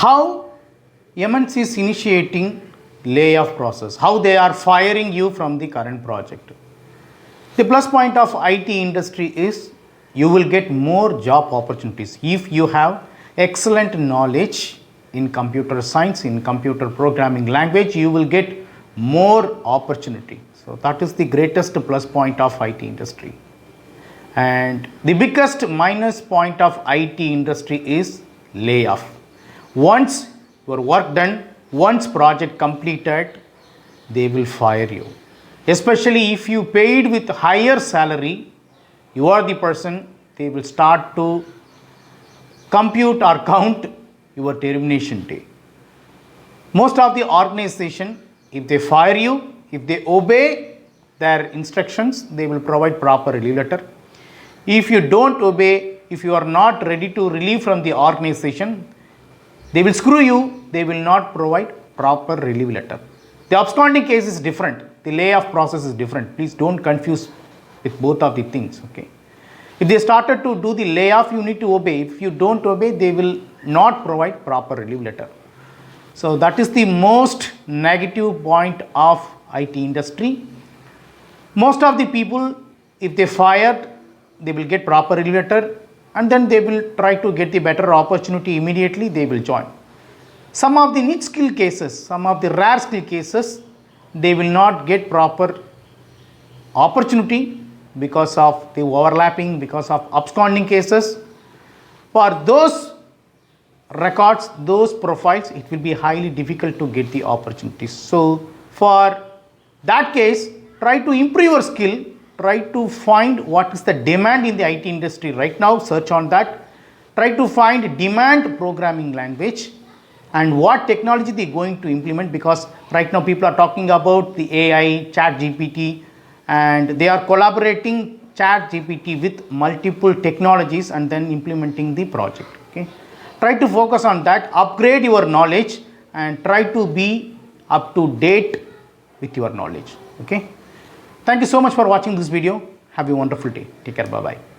how MNC is initiating layoff process, how they are firing you from the current project. The plus point of IT industry is you will get more job opportunities if you have excellent knowledge in computer science, in computer programming language, you will get more opportunity. So that is the greatest plus point of IT industry. And the biggest minus point of IT industry is layoff. Once your work done, once project completed, they will fire you. Especially if you paid with higher salary, you are the person, they will start to compute or count your termination day. Most of the organization, if they fire you, if they obey their instructions, they will provide proper relief letter. If you don't obey, if you are not ready to relieve from the organization, they will screw you, they will not provide proper relief letter. The absconding case is different. The layoff process is different. Please don't confuse with both of the things. Okay. If they started to do the layoff, you need to obey. If you don't obey, they will not provide proper relief letter. So that is the most negative point of IT industry. Most of the people, if they fired, they will get proper relief letter and then they will try to get the better opportunity immediately, they will join. Some of the niche skill cases, some of the rare skill cases, they will not get proper opportunity because of the overlapping, because of absconding cases. For those records, those profiles, it will be highly difficult to get the opportunities. So for that case, try to improve your skill, try to find what is the demand in the IT industry right now, search on that, try to find demand programming language and what technology they are going to implement, because right now people are talking about the AI, ChatGPT, and they are collaborating ChatGPT with multiple technologies and then implementing the project. Okay. Try to focus on that, upgrade your knowledge and try to be up to date with your knowledge. Okay. Thank you so much for watching this video. Have a wonderful day. Take care. Bye-bye.